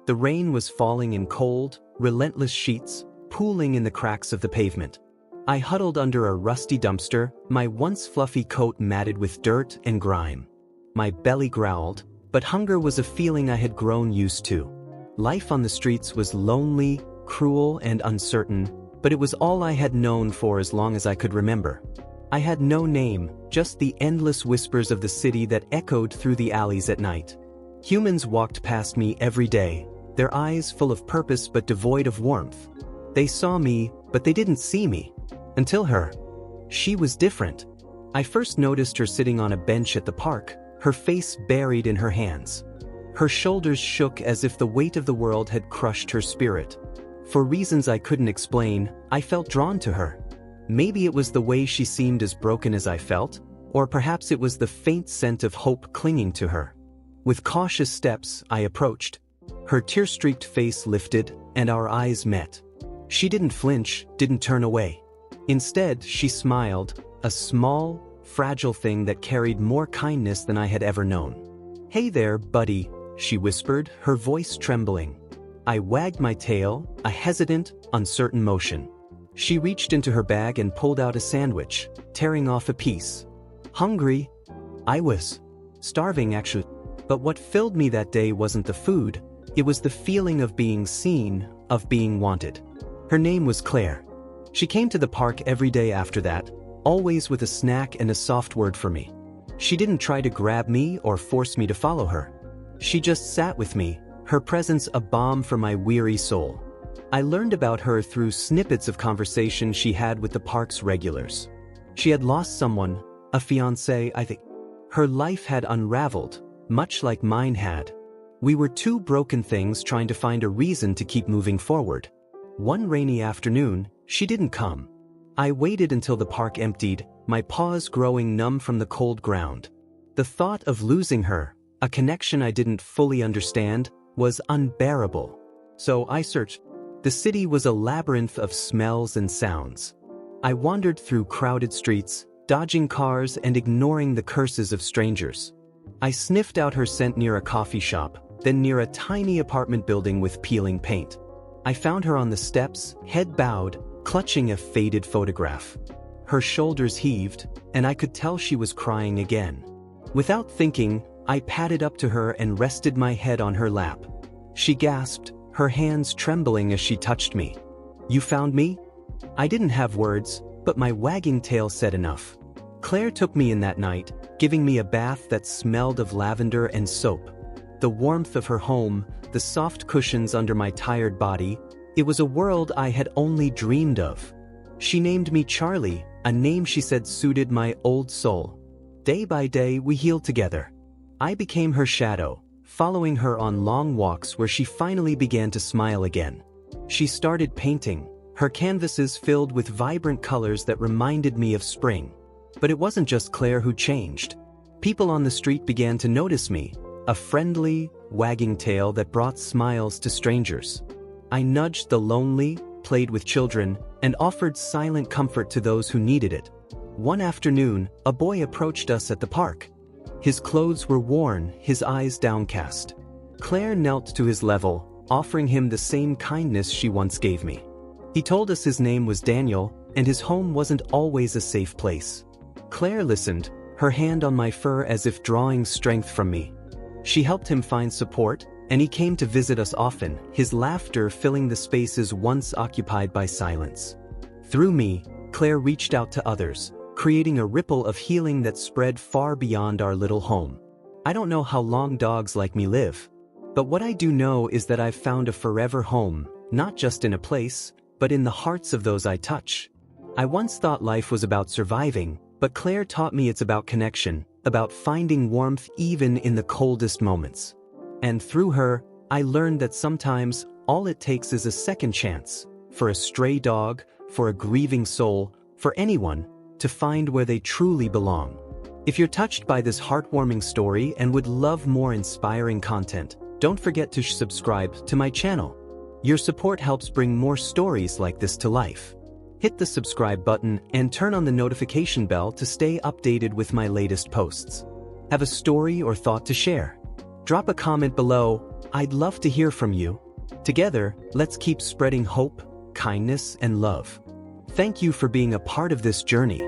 The rain was falling in cold, relentless sheets, pooling in the cracks of the pavement. I huddled under a rusty dumpster, my once fluffy coat matted with dirt and grime. My belly growled, but hunger was a feeling I had grown used to. Life on the streets was lonely, cruel, and uncertain, but it was all I had known for as long as I could remember. I had no name, just the endless whispers of the city that echoed through the alleys at night. Humans walked past me every day, their eyes full of purpose but devoid of warmth. They saw me, but they didn't see me. Until her. She was different. I first noticed her sitting on a bench at the park, her face buried in her hands. Her shoulders shook as if the weight of the world had crushed her spirit. For reasons I couldn't explain, I felt drawn to her. Maybe it was the way she seemed as broken as I felt, or perhaps it was the faint scent of hope clinging to her. With cautious steps, I approached. Her tear-streaked face lifted, and our eyes met. She didn't flinch, didn't turn away. Instead, she smiled, a small, fragile thing that carried more kindness than I had ever known. "Hey there, buddy," she whispered, her voice trembling. I wagged my tail, a hesitant, uncertain motion. She reached into her bag and pulled out a sandwich, tearing off a piece. Hungry? I was. Starving, actually. But what filled me that day wasn't the food, it was the feeling of being seen, of being wanted. Her name was Claire. She came to the park every day after that, always with a snack and a soft word for me. She didn't try to grab me or force me to follow her. She just sat with me, her presence a balm for my weary soul. I learned about her through snippets of conversation she had with the park's regulars. She had lost someone, a fiancé, I think. Her life had unraveled, much like mine had. We were two broken things trying to find a reason to keep moving forward. One rainy afternoon, she didn't come. I waited until the park emptied, my paws growing numb from the cold ground. The thought of losing her, a connection I didn't fully understand, was unbearable. So I searched. The city was a labyrinth of smells and sounds. I wandered through crowded streets, dodging cars and ignoring the curses of strangers. I sniffed out her scent near a coffee shop, then near a tiny apartment building with peeling paint. I found her on the steps, head bowed, clutching a faded photograph. Her shoulders heaved, and I could tell she was crying again. Without thinking, I padded up to her and rested my head on her lap. She gasped, her hands trembling as she touched me. "You found me?" I didn't have words, but my wagging tail said enough. Claire took me in that night, giving me a bath that smelled of lavender and soap. The warmth of her home, the soft cushions under my tired body, it was a world I had only dreamed of. She named me Charlie, a name she said suited my old soul. Day by day, we healed together. I became her shadow, following her on long walks where she finally began to smile again. She started painting, her canvases filled with vibrant colors that reminded me of spring. But it wasn't just Claire who changed. People on the street began to notice me, a friendly, wagging tail that brought smiles to strangers. I nudged the lonely, played with children, and offered silent comfort to those who needed it. One afternoon, a boy approached us at the park. His clothes were worn, his eyes downcast. Claire knelt to his level, offering him the same kindness she once gave me. He told us his name was Daniel, and his home wasn't always a safe place. Claire listened, her hand on my fur as if drawing strength from me. She helped him find support, and he came to visit us often, his laughter filling the spaces once occupied by silence. Through me, Claire reached out to others, creating a ripple of healing that spread far beyond our little home. I don't know how long dogs like me live, but what I do know is that I've found a forever home, not just in a place, but in the hearts of those I touch. I once thought life was about surviving, but Claire taught me it's about connection, about finding warmth even in the coldest moments. And through her, I learned that sometimes all it takes is a second chance, for a stray dog, for a grieving soul, for anyone, to find where they truly belong. If you're touched by this heartwarming story and would love more inspiring content, don't forget to subscribe to my channel. Your support helps bring more stories like this to life. Hit the subscribe button and turn on the notification bell to stay updated with my latest posts. Have a story or thought to share? Drop a comment below. I'd love to hear from you. Together, let's keep spreading hope, kindness, and love. Thank you for being a part of this journey.